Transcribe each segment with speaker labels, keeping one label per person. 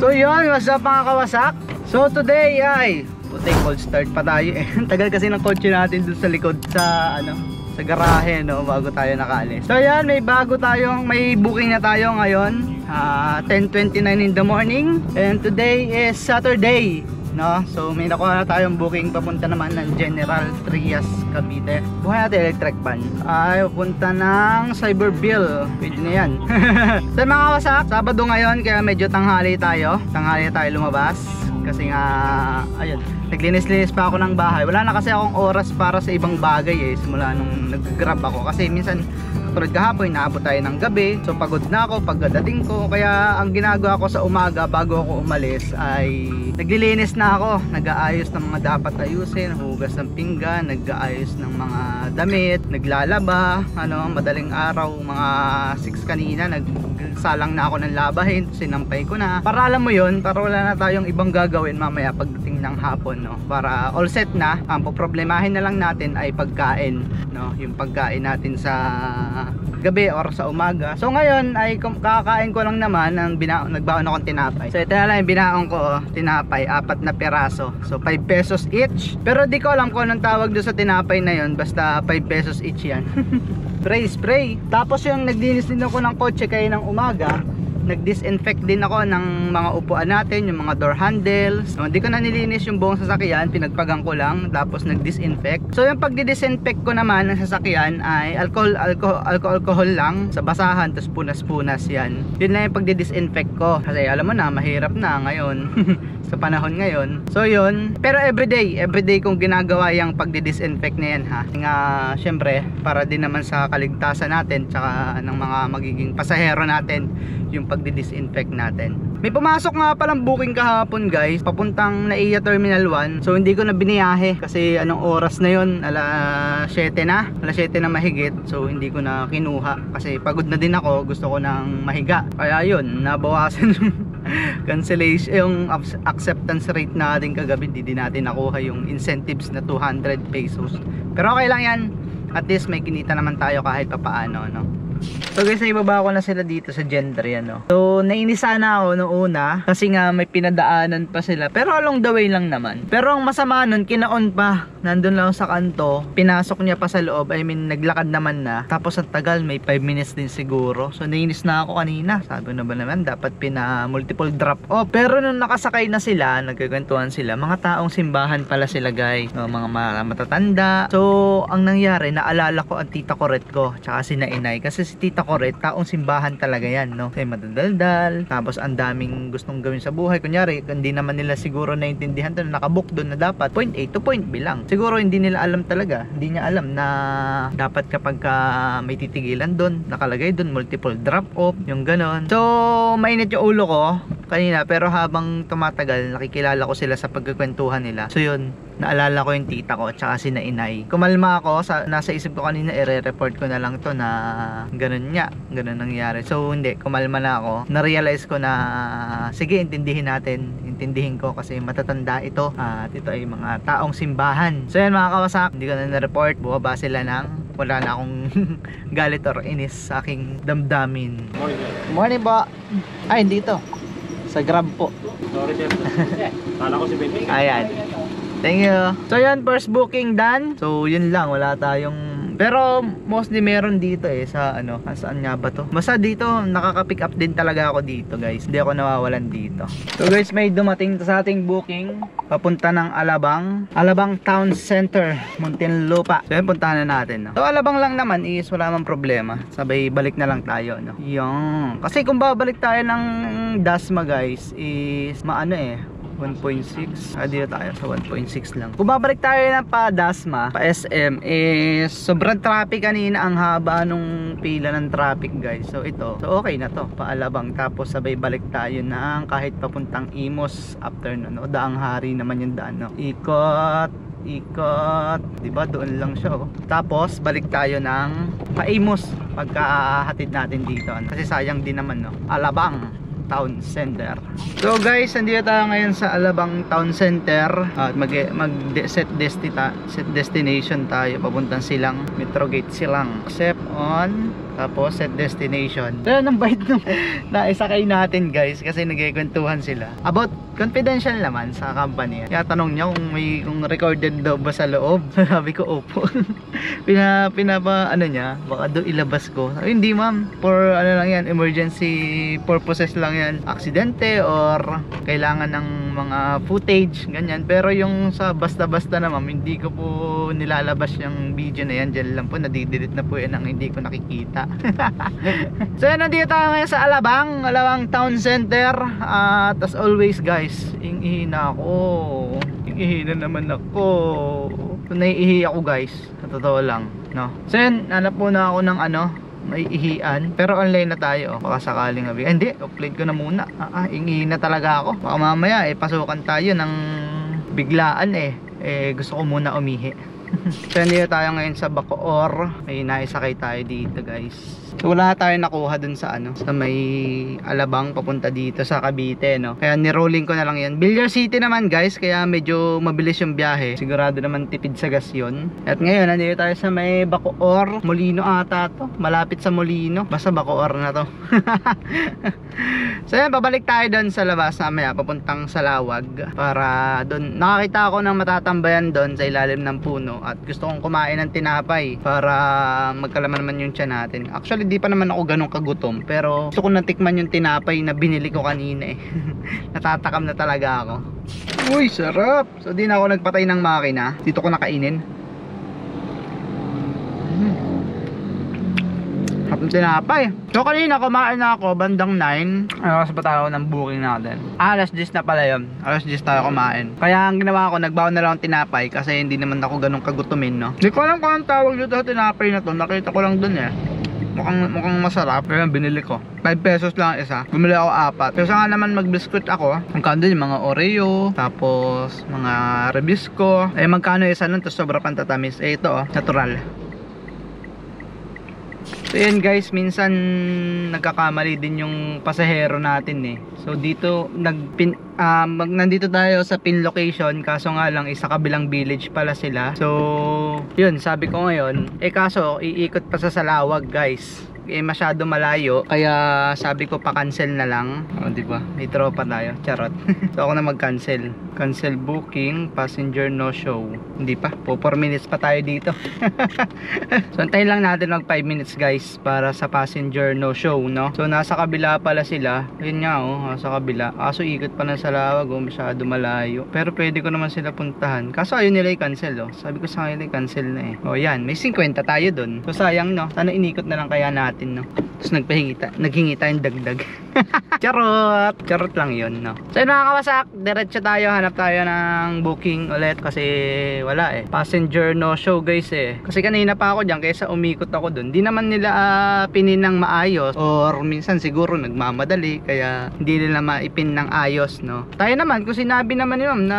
Speaker 1: So yun, what's up mga kawasak? So today ay puti, cold start pa tayo eh. Tagal kasi ng kotse natin dun sa likod sa sa garahe no, bago tayo nakaalis. So yan, may booking na tayo ngayon, 10:29 in the morning. And today is Saturday no, so may nakuha na tayong booking papunta naman ng General Trias, Cavite. Buhay natin electric van ay papunta ng Cyberville, pwede na yan. So mga kawasak, Sabado ngayon kaya medyo tanghali tayo lumabas kasi nga ayun, naglinis-linis pa ako ng bahay. Wala na kasi akong oras para sa ibang bagay eh, simula nung nag-grab ako kasi minsan tulad kahapon, naabot tayo ng gabi. So pagod na ako pagdating ko. Kaya ang ginagawa ko sa umaga bago ako umalis ay naglilinis na ako. Nag-aayos ng mga dapat ayusin, hugas ng pinggan, nag-aayos ng mga damit, naglalaba, madaling araw, mga 6 kanina, nagsalang na ako ng labahin, sinampay ko na. Para alam mo yun, para wala na tayong ibang gagawin mamaya pagdating ng hapon, no? Para all set na. Ang poproblemahin na lang natin ay pagkain, no? Yung pagkain natin sa gabi or sa umaga. So ngayon ay kakain ko lang naman ng nagbaon akong tinapay. So ito na lang yung binaon ko, tinapay, 4 na piraso. So 5 pesos each. Pero di ko alam kung anong tawag doon sa tinapay na yun, basta 5 pesos each yan. Spray. Tapos yung naglinis din ako ng kotse kaya ng umaga, nag-disinfect din ako ng mga upuan natin, yung mga door handles. So, hindi ko na nilinis yung buong sasakyan, pinagpagang ko lang, tapos nag-disinfect. So yung pagdi-disinfect ko naman ng sasakyan ay alcohol lang sa basahan, tapos punas-punas yan. Yun lang yung pagdi-disinfect ko. Kasi alam mo na, mahirap na ngayon. Sa panahon ngayon. So yun, pero everyday kong ginagawa yung pagdi-disinfect na yan ha. Nga syempre para din naman sa kaligtasan natin tsaka ng mga magiging pasahero natin yung pagdi-disinfect natin. May pumasok nga palang booking kahapon guys, papuntang NAIA Terminal 1. So hindi ko na biniyahe kasi anong oras na yun, alas 7 na mahigit. So hindi ko na kinuha kasi pagod na din ako, gusto ko nang mahiga. Kaya yun, nabawasan cancellation, yung acceptance rate natin kagabi. Hindi natin nakuha yung incentives na 200 pesos. Pero okay lang yan, at least may kinita naman tayo kahit papaano, no? So guys, naibaba ko na sila dito sa Gentry, So nainis sana ako noong una kasi nga may pinadaanan pa sila, pero along the way lang naman. Pero ang masama nun, kinaon pa, nandun lang sa kanto, pinasok niya pa sa loob. I mean, naglakad naman na, tapos ang tagal, may 5 minutes din siguro. So nainis na ako kanina, sabi na ba naman dapat multiple drop off. Pero nung nakasakay na sila, nagkakwentuhan sila, mga taong simbahan pala sila guys, mga matatanda. So ang nangyari, naalala ko ang tita Coret ko tsaka si Nainay, kasi si tita Coret, taong simbahan talaga yan, no? Kaya madaldal, tapos ang daming gustong gawin sa buhay. Kunyari, hindi naman nila siguro naintindihan to, nakabook doon na dapat point A to point B lang. Siguro hindi nila alam talaga, hindi niya alam na dapat kapag may titigilan doon, nakalagay doon multiple drop off, yung ganon. So mainit yung ulo ko kanina, pero habang tumatagal, nakikilala ko sila sa pagkukwentuhan nila. So yun, naalala ko yung tita ko tsaka si Nainay. Kumalma ako, nasa isip ko kanina, i-report ko na lang to na ganun nangyari. So hindi, kumalma na ako. Na-realize ko na sige, intindihin ko kasi matatanda ito at ito ay mga taong simbahan. So yan mga kawasak, hindi ko na na-report. Bumaba sila ng wala na akong galit or inis sa aking damdamin. Morning po. Ay, dito sa Grab po.
Speaker 2: Sorry sir. Kala ko si Ben.
Speaker 1: Ayan. Thank you. So yan, first booking done. So yun lang, wala tayong, pero mostly meron dito sa saan nga ba to? Basta dito, nakaka-pick up din talaga ako dito guys. Hindi ako nawawalan dito. So guys, may dumating sa ating booking papunta ng Alabang Town Center, Muntinlupa. So yan, puntahan na natin, no? So Alabang lang naman is wala mang problema. Sabay balik na lang tayo, no? Yung kasi kung babalik tayo ng Dasma guys is 1.6. Dito tayo sa 1.6 lang. Kung babalik tayo na pa Dasma, pa SM, is sobrang traffic kanina. Ang haba nung pila ng traffic guys. So ito, so okay na to, paalabang. Tapos sabay balik tayo ng kahit papuntang Imos after Daang Hari naman yung daan, no? Ikot, diba? Doon lang siya, Tapos balik tayo ng Paimos pagkahatid natin dito, kasi sayang din naman, no? Alabang Town Center. So guys, nandito tayo ngayon sa Alabang Town Center at set destination tayo papuntang Silang, Metro Gate Silang. Accept on, Tapos set destination. So yun ang bait nung naisakay natin guys, kasi nagkikwentuhan sila about confidential naman sa company. Kaya tanong niya kung recorded daw ba sa loob. Sabi ko opo. pinapa ano niya, baka doon ilabas ko. Sabi, hindi ma'am, for ano lang yan, emergency purposes lang yan, aksidente or kailangan ng mga footage ganyan. Pero yung sa basta-basta na ma'am, hindi ko po nilalabas yung video na yan. Diyan lang po, nadidelete na po yan ang hindi ko nakikita. So yan, nandito tayo ngayon sa Alabang Town Center. At as always guys, ihina ako. Ihina naman ako. So naiihi ako guys, sa totoo lang, no? So yan, hanap muna ako ng ano, may ihian. Pero online na tayo, baka sakaling hindi, upload ko na muna. Ihi na talaga ako. Baka mamaya pasukan tayo ng biglaan gusto ko muna umihi. So nandito tayo ngayon sa Bacoor. May naisakay tayo dito guys. So wala tayong nakuha dun sa ano, sa may Alabang papunta dito sa Cavite, no? Kaya nirolling ko na lang yan. Billiard City naman guys, kaya medyo mabilis yung biyahe. Sigurado naman tipid sa gas yun. At ngayon nandito tayo sa may Bacoor. Molino ata to, malapit sa Molino. Basta Bacoor na to. So yan, babalik tayo doon sa labas mamaya, papuntang Salawag. Para doon, nakakita ako ng matatambayan doon sa ilalim ng puno. At gusto kong kumain ng tinapay para magkalaman naman yung tiyan natin. Actually di pa naman ako ganun kagutom, pero gusto ko natikman yung tinapay na binili ko kanina Natatakam na talaga ako. Uy, sarap! So di na ako nagpatay ng makina, dito ko nakainin. Hapong tinapay. So kanina kumain na ako bandang 9. Ano kasi pa tayo ng booking natin? Alas 10 na pala yun. Alas 10 tayo kumain. Kaya ang ginawa ko, nagbawa na lang ng tinapay kasi hindi naman ako ganun kagutumin, no? Hindi ko alam kung anong tawag dito sa tinapay na to. Nakita ko lang dun mukhang masarap. Kaya binili ko 5 pesos lang isa. Bumili ako 4. Kasi nga naman mag-biscuit ako. Magkano din yung mga Oreo, tapos mga Rebisco. Magkano isa nun, tapos sobra pang tatamis. Ito natural. So yan guys, minsan nagkakamali din yung pasahero natin So dito nandito tayo sa pin location, kaso nga lang isa kabilang village pala sila. So yun, sabi ko ngayon kaso iikot pa sa Salawag guys. Masyado malayo, kaya sabi ko pa-cancel na lang. Di ba? May tropa tayo. Charot. So ako na mag-cancel. Cancel booking, passenger no show. Hindi pa. 4 minutes pa tayo dito. So antayin lang natin mag 5 minutes guys para sa passenger no show, no? So nasa kabila pala sila. Ayun nga nasa kabila. Kaso ikot pa ng Salawag, masyado malayo. Pero pwede ko naman sila puntahan. Kaso ayun nila i-cancel, Sabi ko sa kanila i-cancel na yan, may 50 tayo dun. So sayang, no? Sana inikot na lang kaya natin, no? Tapos naghingi tayong dagdag. Charot lang yun, no? So mga kawasak, diretso tayo, hanap tayo ng booking ulit kasi wala passenger no show guys kasi kanina pa ako dyan kaysa umikot ako dun. Di naman nila pininang maayos, or minsan siguro nagmamadali kaya hindi nila maipin ng ayos, no? Tayo naman, kung sinabi naman ni ma'am na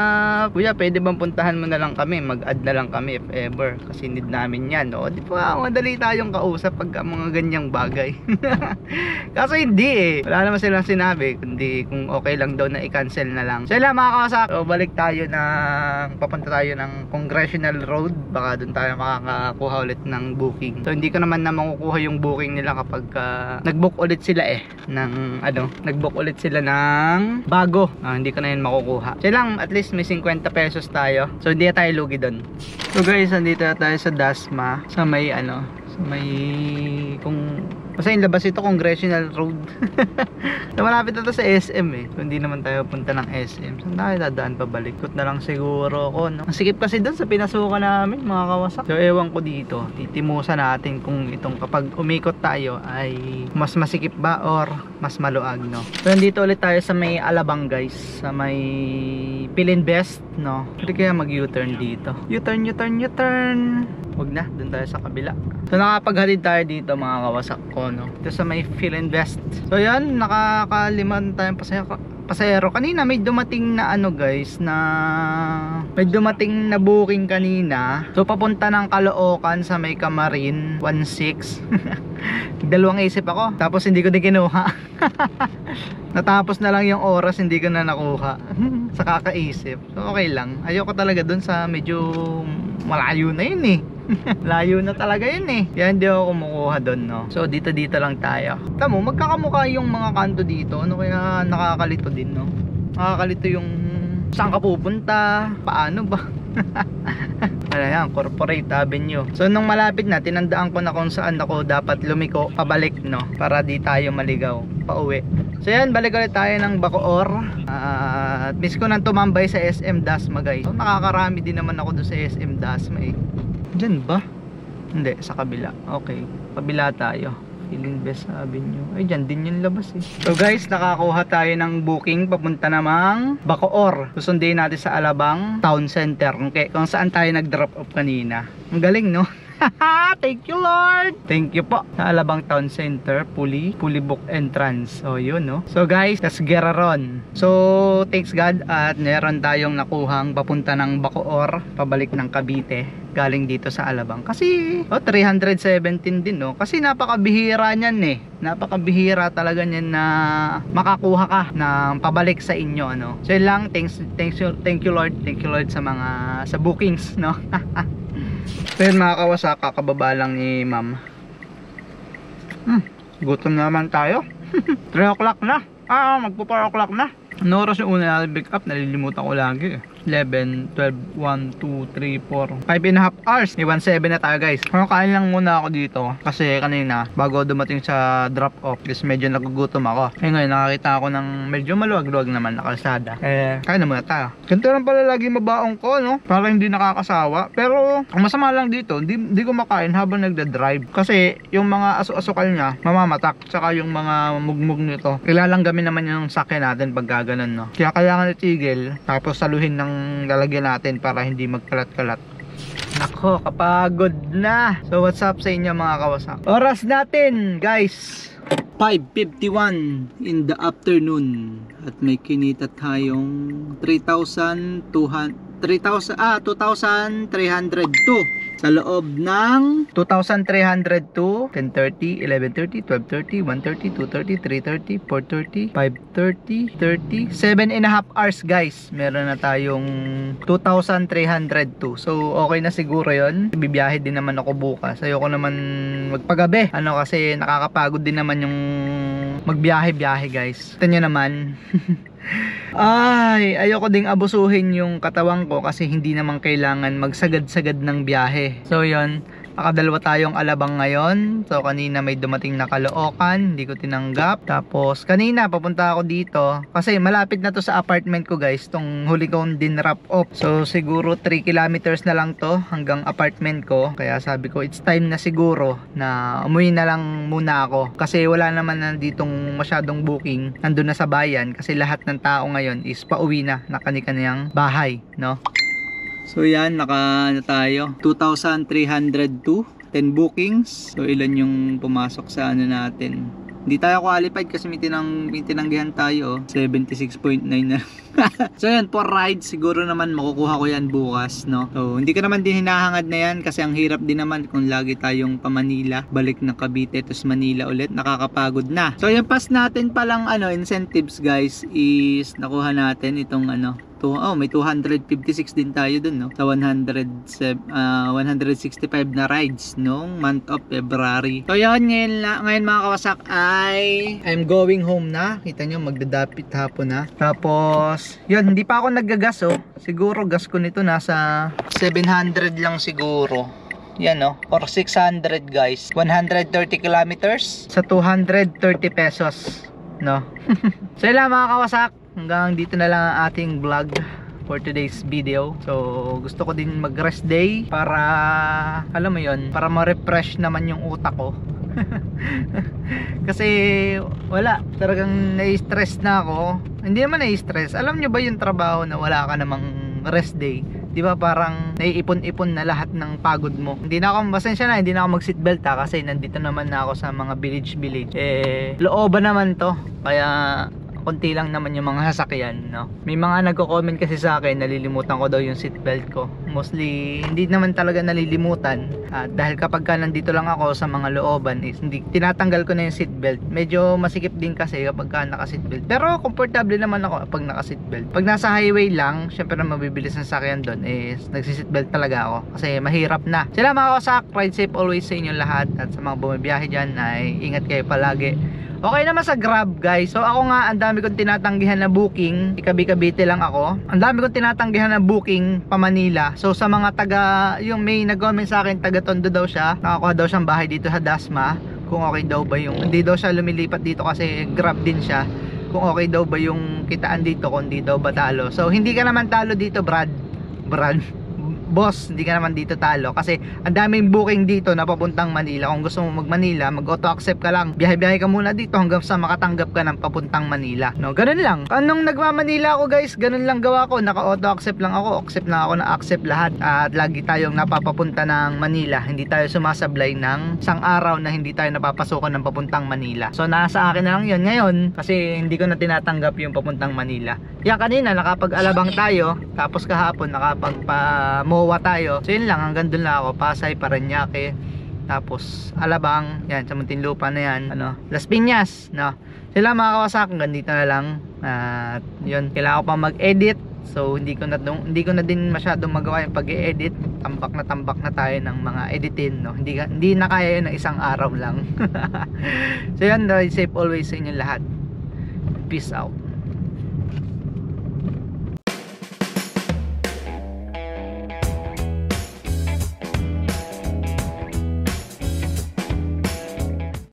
Speaker 1: kuya pwede bang puntahan mo na lang kami, mag-add na lang kami if ever, kasi need namin yan, no? Di pa madali tayong kausap pag mga ganyang bagay. Kaso hindi wala naman silang sinabi, kundi kung okay lang daw na i-cancel na lang. So lang mga kawasak, so balik tayo papunta tayo ng Congressional Road. Baka doon tayo makakakuha ulit ng booking. So hindi ko naman na makukuha yung booking nila kapag nag-book ulit sila nag-book ulit sila ng bago. Hindi ko na yun makukuha. So lang, at least may 50 pesos tayo. So hindi tayo lugi doon. So guys, nandito tayo sa Dasma, sa may basta yung labas ito, Congressional Road. So malapit na to sa SM So hindi naman tayo punta ng SM. Saan tayo dadaan pabalik? Ikot na lang siguro ako, no? Ang sikip kasi doon sa pinasukan namin, mga kawasak. So ewan ko dito, titimusan natin kung itong kapag umikot tayo ay mas masikip ba or mas maluag, no? So nandito ulit tayo sa may Alabang guys, sa may Pilinvest, no? Pwede kaya mag U-turn dito. U-turn. Huwag na, dun tayo sa kabila. So nakapaghalid tayo dito mga kawasak ko, no? Ito sa may Pilinvest. So yan, nakakaliman tayong pasahero. Kanina may dumating na guys, may dumating na booking kanina. So papunta ng Caloocan sa may Camarin 16. Dalawang isip ako, tapos hindi ko din kinuha. Natapos na lang yung oras, hindi ko na nakuha. Sa kakaisip. So okay lang, ayoko talaga dun sa medyo malayo na yun Layo na talaga yun eh. Kaya hindi ako kumukuha doon, no. So dito lang tayo. Tamo, magkakamukha yung mga kanto dito. Ano kaya nakakalito din, no. Nakakalito yung saan ka pupunta, paano ba. Ano yan, Corporate Avenue. So nung malapit na, tinandaan ko na kung saan ako dapat lumiko pabalik, no, para di tayo maligaw pauwi. So yan, balik ulit tayo ng Bacoor. At miss ko nang tumambay sa SM Dasma, guys. So nakakarami din naman ako doon sa SM Dasma eh. Diyan ba? Hindi, sa kabila. Okay, kabila tayo. Feeling Best Avenue. Ay, dyan din yung labas eh. So guys, nakakuha tayo ng booking papunta namang Bacoor. Susundin natin sa Alabang Town Center. Okay, kung saan tayo nag-drop off kanina. Ang galing, no? Thank you, Lord. Thank you po. Sa Alabang Town Center, fully book entrance. So yun, no. So guys, let's get on. So thanks God at meron tayong nakuhang papunta ng Bacoor, pabalik ng Cavite, galing dito sa Alabang. Kasi 317 din, no. Kasi napakabihira niyan eh. Napakabihira talaga niyan na makakuha ka ng pabalik sa inyo, ano. So yun lang, thank you Lord. Thank you Lord sa mga bookings, no. So yun mga Kawasaki, kakababa lang ni ma'am. Gutom naman tayo. 3 o'clock na. Magpo 4 o'clock na. Ano oras yung una na pick up? Nalilimutan ko lagi eh. 11, 12, 1, 2, 3, 4 5.5 hours. 1:07 na tayo guys. Kain lang muna ako dito kasi kanina bago dumating sa drop off kasi medyo nagugutom ako. Ngayon nakakita ako ng medyo maluwag-luwag naman na kalsada. Kain na muna tayo. Ganito lang pala lagi mabaong ko, no? Para hindi nakakasawa. Pero ang masama lang dito, hindi ko makain habang nagda-drive kasi yung mga aso-asukal niya mamamatak. Tsaka yung mga mugmug nito ilalanggamin naman yung sakyan natin pag gaganon, no? Kaya kailangan itigil tapos saluhin ng lalagyan natin para hindi magkalat-kalat. Nako, kapagod na. So what's up sa inyo mga Kawasaki? Oras natin guys, 5:51 in the afternoon. At may kinita tayong 2,302 sa loob ng 2,302, 10:30, 11:30, 12:30, 1:30, 2:30, 3:30, 4:30, 5:30, 30, 7.5 hours guys. Meron na tayong 2,302. So okay na siguro yon. Bibiyahe din naman ako bukas. Ayoko naman magpagabi. Ano kasi nakakapagod din naman yung magbiyahe-biyahe guys. Ito nyo naman. Ay, ayoko ding abusuhin yung katawan ko kasi hindi naman kailangan magsagad-sagad ng biyahe. So yun, nakadalawa tayong Alabang ngayon. So kanina may dumating na Caloocan, hindi ko tinanggap. Tapos kanina papunta ako dito kasi malapit na to sa apartment ko guys, tong huli kong din wrap up. So siguro 3 kilometers na lang to hanggang apartment ko. Kaya sabi ko it's time na siguro na umuwi na lang muna ako kasi wala naman na ditong masyadong booking. Nandun na sa bayan kasi lahat ng tao ngayon is pauwi na kani-kaniyang bahay, no? So yan, naka na tayo 2,302, 10 bookings. So ilan yung pumasok sa ano natin. Hindi tayo qualified kasi may tinanggihan tayo, 76.9 na. So yan, 4 rides siguro naman makukuha ko yan bukas, no? So hindi ka naman din hinahangad na yan kasi ang hirap din naman kung lagi tayong pa Manila, balik ng Cavite tapos Manila ulit, nakakapagod na. So yung pass natin palang incentives guys is nakuha natin itong may 256 din tayo dun, no? Sa 165 na rides nung month of February. So yun, ngayon mga Kawasaki ay I'm going home na. Kita nyo, magdadapit hapon na. Tapos yun, hindi pa ako naggagas, oh. Siguro gas ko nito nasa 700 lang siguro. Yan, no? Or 600 guys. 130 kilometers sa 230 pesos, no? So yun lang mga Kawasaki, hanggang dito na lang ang ating vlog for today's video. So gusto ko din mag rest day para alam mo yon, para ma-refresh naman yung utak ko. Kasi wala, talagang na-stress na ako. Hindi naman na-stress. Alam nyo ba yung trabaho na wala ka namang rest day? Di ba parang naiipon-ipon na lahat ng pagod mo. Hindi na ako, pasensya na, hindi na ako mag seatbelt kasi nandito naman na ako sa mga village. Looban naman to. Kaya konti lang naman yung mga sasakyan, no. May mga nagko-comment kasi sa akin, nalilimutan ko daw yung seatbelt ko. Mostly hindi naman talaga nalilimutan, dahil kapag ka nandito lang ako sa mga looban is hindi tinatanggal ko na yung seatbelt. Medyo masikip din kasi kapag ka naka-seatbelt. Pero komportable naman ako pag naka-seatbelt. Pag nasa highway lang, syempre na mabibilis ng sasakyan doon is nagsi-seatbelt talaga ako kasi mahirap na. Sila mga kawasak, ride safe always sa inyo lahat, at sa mga bumibiyahe dyan ay ingat kayo palagi. Okay naman sa Grab guys. So ako nga, ang dami kong tinatanggihan na booking. Ikabi-kabite lang ako. Ang dami kong tinatanggihan na booking pa Manila. So sa mga taga, yung may nag-comment sa akin, taga Tondo daw siya. Nakakuha daw siyang bahay dito sa Dasma. Kung okay daw ba yung, hindi daw siya lumilipat dito kasi Grab din siya. Kung okay daw ba yung kitaan dito, kung hindi daw ba talo. So hindi ka naman talo dito, Brad. Boss, hindi ka naman dito talo kasi ang daming booking dito na papuntang Manila. Kung gusto mo mag Manila, mag auto accept ka lang, biyahe-biyahe ka muna dito hanggang sa makatanggap ka ng papuntang Manila, no? Ganun lang. Anong nagma-Manila ako guys, ganun lang gawa ko, naka auto accept lang ako, accept na ako, na accept lahat, at lagi tayong napapapunta ng Manila. Hindi tayo sumasablay ng isang araw na hindi tayo napapasokan ng papuntang Manila. So nasa akin na lang yun ngayon kasi hindi ko na tinatanggap yung papuntang Manila. Yan, kanina nakapag-alabang tayo, tapos kahapon nakapag-MOA tayo. So yun lang, hanggang doon lang ako. Pasay, Parañaque, tapos Alabang, yan, sa Muntinlupa na yan, ano, Las Piñas, no. Sila mga kawasak, hanggang dito na lang. At yun, kailangan ko pa mag-edit. So hindi ko na din masyadong magawa yung pag-i-edit. Tambak na tayo ng mga editin, no. Hindi na kaya yun ng isang araw lang. So yan, ride safe always sa inyo lahat. Peace out.